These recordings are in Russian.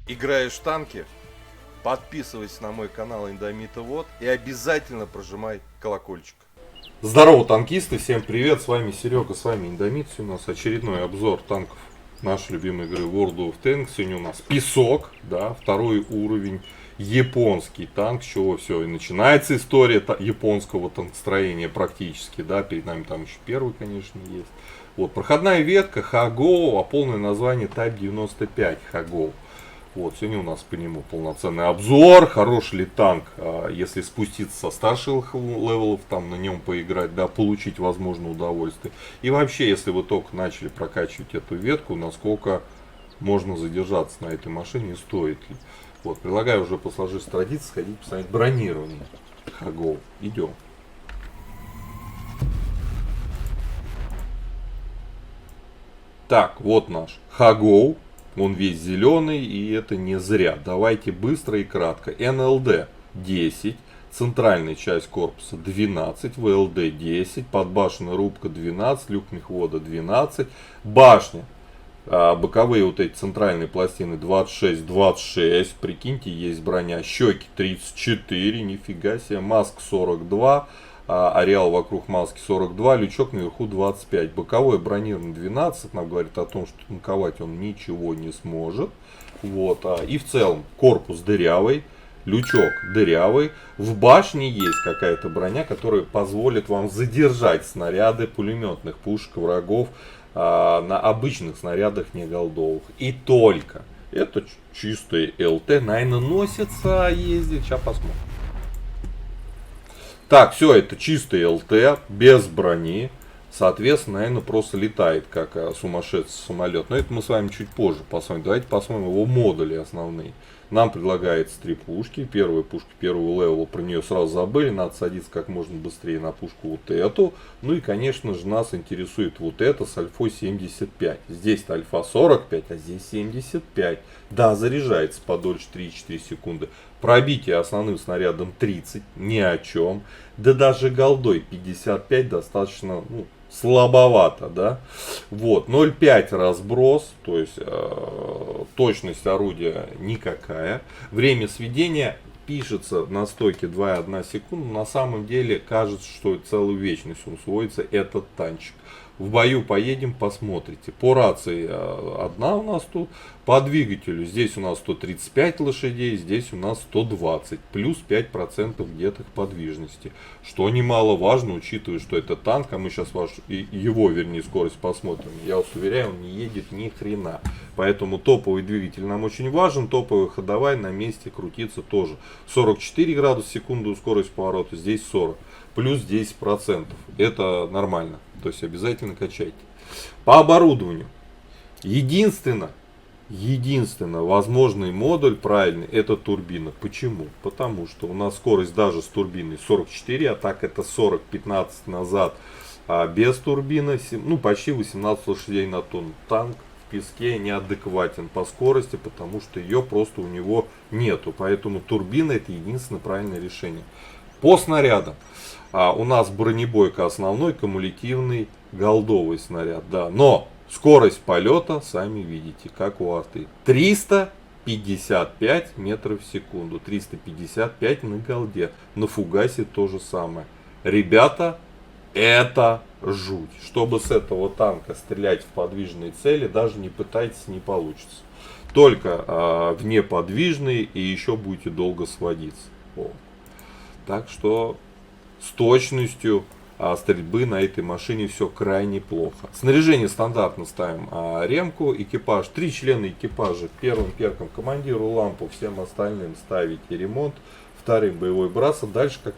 Играешь в танки? Подписывайся на мой канал Индомита Вот и обязательно прожимай колокольчик. Здорово, танкисты, всем привет, с вами Серега, с вами Индомит. Сегодня у нас очередной обзор танков нашей любимой игры World of Tanks. Сегодня у нас песок, да, второй уровень, японский танк, с чего все и начинается история японского танкостроения практически, да, перед нами там еще первый, конечно, есть. Вот, проходная ветка Хагоу, а полное название Type 95 Хагоу. Вот, сегодня у нас по нему полноценный обзор, хороший ли танк, если спуститься со старших левелов, там на нем поиграть, да, получить возможно удовольствие. И вообще, если вы только начали прокачивать эту ветку, насколько можно задержаться на этой машине, стоит ли. Вот, предлагаю уже по сложившейся традиции сходить посмотреть бронирование Хагоу. Идем. Так, вот наш Хагоу. Он весь зеленый, и это не зря. Давайте быстро и кратко. НЛД 10, центральная часть корпуса 12, ВЛД 10, подбашенная рубка 12, люк мехвода 12, башня. Боковые вот эти центральные пластины 26, прикиньте, есть броня, щеки 34, нифига себе, маск 42, ареал вокруг маски 42, лючок наверху 25. Боковое бронирование 12, нам говорит о том, что танковать он ничего не сможет. Вот, и в целом корпус дырявый, лючок дырявый. В башне есть какая-то броня, которая позволит вам задержать снаряды пулеметных пушек врагов на обычных снарядах не голдовых. И только. Это чистый ЛТ, наверное, носится, ездит. Сейчас посмотрим. Так, все, это чистый ЛТ, без брони. Соответственно, наверное, просто летает, как сумасшедший самолет. Но это мы с вами чуть позже посмотрим. Давайте посмотрим его модули основные. Нам предлагается 3 пушки. Первая пушка первого левела, про нее сразу забыли. Надо садиться как можно быстрее на пушку вот эту. Ну и, конечно же, нас интересует вот эта с альфой 75. Здесь альфа 45, а здесь 75. Да, заряжается подольше 3-4 секунды. Пробитие основным снарядом 30, ни о чем. Да даже голдой 55 достаточно слабовато, да. Вот, 0,5 разброс, то есть точность орудия никакая. Время сведения пишется на стойке 2,1 секунда. На самом деле кажется, что целую вечность он сводится, этот танчик. В бою поедем, посмотрите. По рации одна у нас тут. По двигателю здесь у нас 135 лошадей, здесь у нас 120. Плюс 5% где-то подвижности. Что немаловажно, учитывая, что это танк. А мы сейчас его, вернее, скорость посмотрим. Я вас уверяю, он не едет ни хрена. Поэтому топовый двигатель нам очень важен. Топовая ходовая на месте крутиться тоже. 44 градуса в секунду скорость поворота, здесь 40. Плюс 10%. Это нормально. То есть обязательно качайте. По оборудованию. Единственный возможный модуль правильный, это турбина. Почему? Потому что у нас скорость даже с турбиной 44, а так это 40-15 назад без турбины. Почти 18 лошадей на тонну. Танк в песке неадекватен по скорости, потому что ее просто у него нету. Поэтому турбина это единственное правильное решение. По снарядам. У нас бронебойка основной, кумулятивный, голдовый снаряд. Да. Но скорость полета, сами видите, как у арты. 355 метров в секунду. 355 на голде. На фугасе то же самое. Ребята, это жуть. Чтобы с этого танка стрелять в подвижные цели, даже не пытайтесь, не получится. Только в неподвижные и еще будете долго сводиться. Вот. Так что с точностью стрельбы на этой машине все крайне плохо. Снаряжение стандартно ставим ремку, экипаж, 3 члена экипажа, первым перком командиру лампу, всем остальным ставите ремонт, вторым боевой брасов, дальше как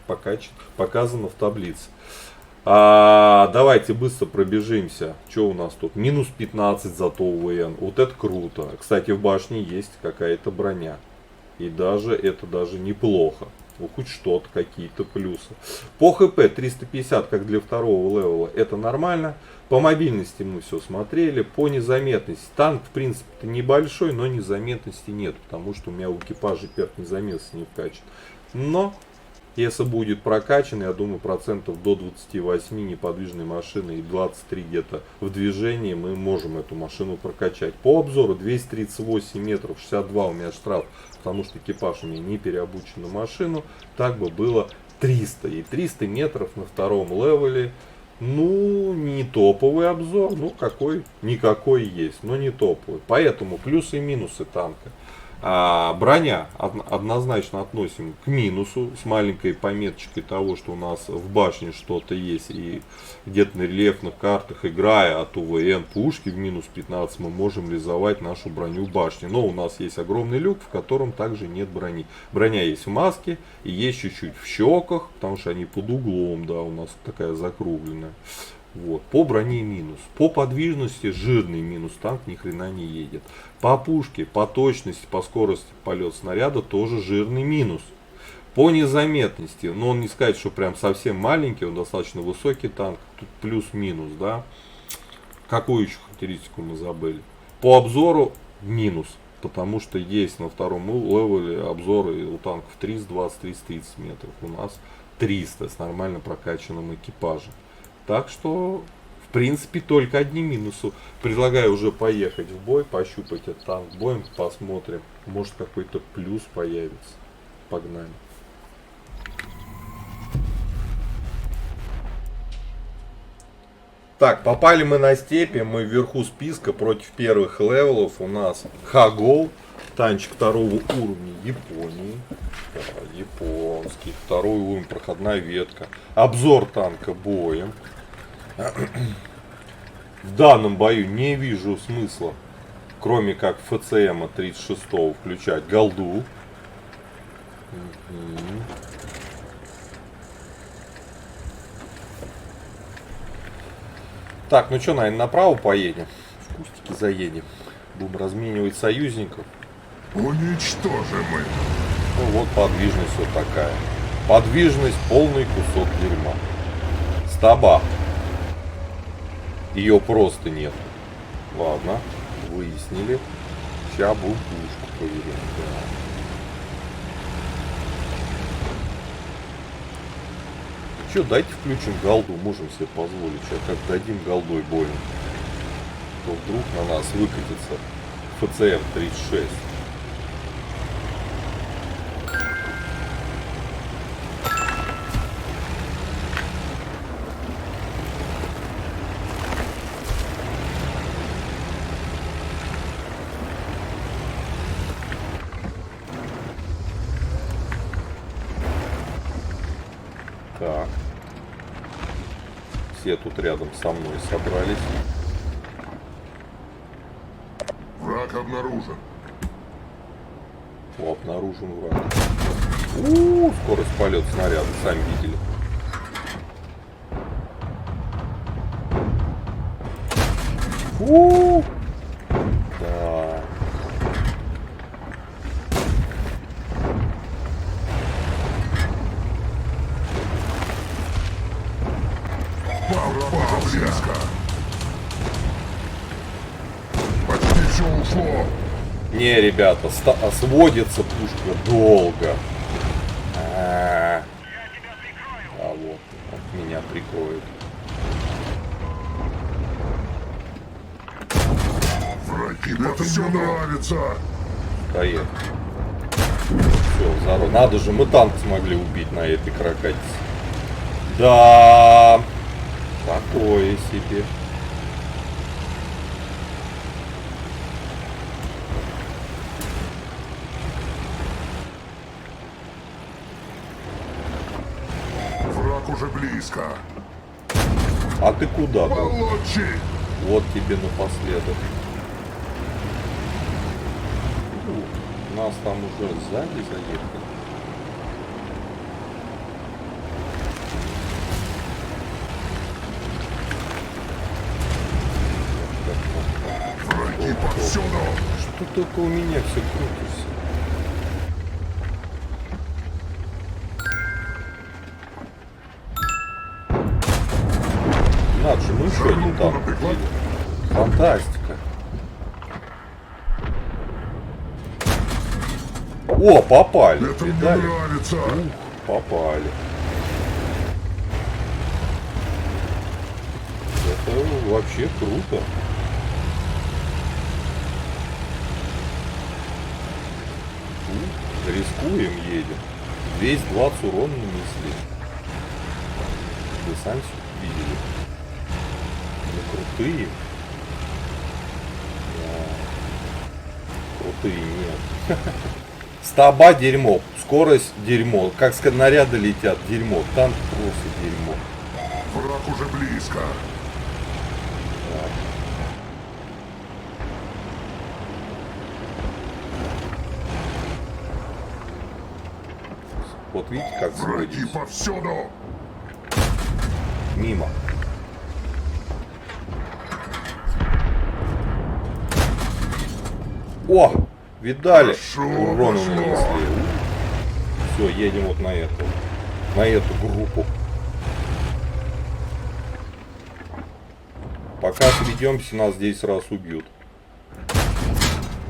показано в таблице. Давайте быстро пробежимся. Что у нас тут? Минус 15 зато УВН. Вот это круто. Кстати, в башне есть какая-то броня. И это даже неплохо. Хоть что-то, какие-то плюсы. По ХП 350, как для второго левела, это нормально. По мобильности мы все смотрели. По незаметности. Танк, в принципе, небольшой, но незаметности нет. Потому что у меня у экипажа перк незаметности не вкачан. Но Если будет прокачан, я думаю, процентов до 28 неподвижной машины и 23 где-то в движении мы можем эту машину прокачать. По обзору 238 метров, 62 у меня штраф, потому что экипаж у меня не переобучен на машину. Так бы было 300. И 300 метров на втором левеле. Ну, не топовый обзор, ну никакой есть, но не топовый. Поэтому плюсы и минусы танка. Броня однозначно относим к минусу, с маленькой пометочкой того, что у нас в башне что-то есть, и где-то на рельефных картах, играя от УВН пушки в минус 15, мы можем реализовать нашу броню в башне. Но у нас есть огромный люк, в котором также нет брони. Броня есть в маске и есть чуть-чуть в щеках, потому что они под углом, да, у нас такая закругленная. Вот. По броне минус. По подвижности жирный минус, танк ни хрена не едет. По пушке, по точности, по скорости полета снаряда тоже жирный минус. По незаметности, но он не сказать, что прям совсем маленький, он достаточно высокий танк, тут плюс-минус, да. Какую еще характеристику мы забыли? По обзору минус, потому что есть на втором левеле обзоры у танков 320-330 метров, у нас 300 с нормально прокачанным экипажем. Так что, в принципе, только одни минусы. Предлагаю уже поехать в бой, пощупать этот танк боем, посмотрим. Может какой-то плюс появится. Погнали. Так, попали мы на степи, мы вверху списка против первых левелов. У нас Хагол, танчик второго уровня Японии. Да, японский, второй уровень, проходная ветка. Обзор танка боем. В данном бою не вижу смысла, кроме как ФЦМа 36 включать голду. Так, ну что, наверное, направо поедем. В кустики заедем. Будем разменивать союзников. Уничтожим их. Ну вот подвижность вот такая. Подвижность полный кусок дерьма. Стаба. Ее просто нет. Ладно, выяснили. Сейчас будем пушку проверять. Да. Че, дайте включим голду, можем себе позволить. Сейчас как дадим голдой боем, то вдруг на нас выкатится ФЦМ 36. Так. Все тут рядом со мной собрались. Враг обнаружен. О, обнаружен враг. Скорость полета снаряда, сами видели. Да. Попал близко. Почти все ушло. Не, ребята, сводится пушка долго. А вот, меня прикроет. Тебе это все нравится. Стоит. Все, здорово. Надо же, мы танк смогли убить на этой крокодиле. Да, такое себе. Враг уже близко. А ты куда? Получи. Вот тебе напоследок. Нас там уже сзади заехали. Враги повсюду. Что только у меня все крутится? Надо же, ну еще один танк. Фантастика. О, попали. Это мне Видали? нравится. попали. Это вообще круто. Рискуем, едем. 220 урона нанесли. Вы сами всё видели. Мы крутые. Да. Крутые, нет. Стаба дерьмо. Скорость дерьмо. Как снаряды летят, дерьмо. Танк просто дерьмо. Враг уже близко. Вот видите, как Враги сводится. повсюду. Мимо. О! Видали? Хорошо, Урон пошло. нанесли. Все, едем вот на эту. На эту группу. Пока сведемся, нас здесь раз убьют.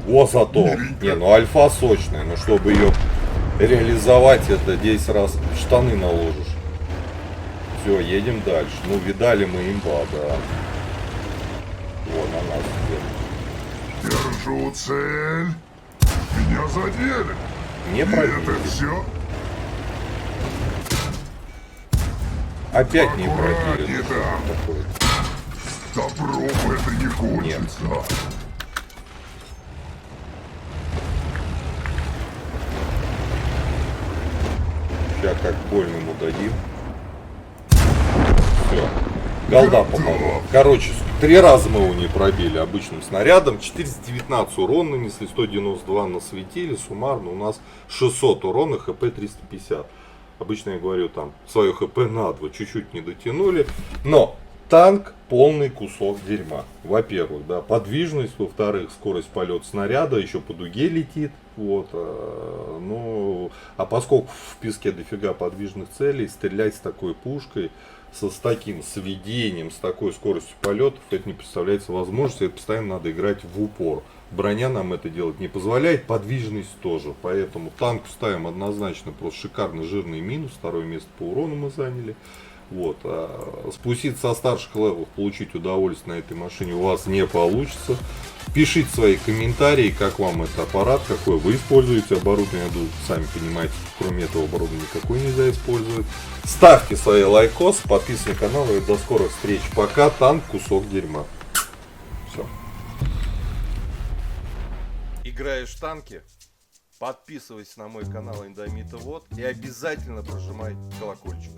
О, зато. Не, ну альфа сочная. Но чтобы ее реализовать, это 10 раз в штаны наложишь. Все, едем дальше. Ну, видали мы имба, да. Вот, на нас идет. Держу цель. Меня задели. Не И пробили. это все? Опять не Аккуратнее, пробили. да. Такое. Добром это не кончится. Сейчас как больно ему дадим. Все. Голда помогла. Короче, 3 раза мы его не пробили обычным снарядом. 419 урона нанесли, 192 насветили. Суммарно у нас 600 урона, хп 350. Обычно я говорю там свое хп на 2. Чуть-чуть не дотянули. Но танк полный кусок дерьма. Во-первых, да, подвижность. Во-вторых, скорость полета снаряда. Еще по дуге летит. Вот, ну, а поскольку в песке дофига подвижных целей, стрелять с такой пушкой, с таким сведением, с такой скоростью полетов, это не представляется возможностью, это постоянно надо играть в упор. Броня нам это делать не позволяет, подвижность тоже, поэтому танку ставим однозначно просто шикарный жирный минус, 2 место по урону мы заняли. Вот, спуститься со старших левелов, получить удовольствие на этой машине у вас не получится. Пишите свои комментарии, как вам этот аппарат, какое вы используете оборудование. Я думаю, сами понимаете, кроме этого оборудования никакой нельзя использовать. Ставьте свои лайкосы, подписывайтесь на канал и до скорых встреч. Пока, танк кусок дерьма. Все. Играешь в танки? Подписывайся на мой канал Индомита Вот и обязательно прожимай колокольчик.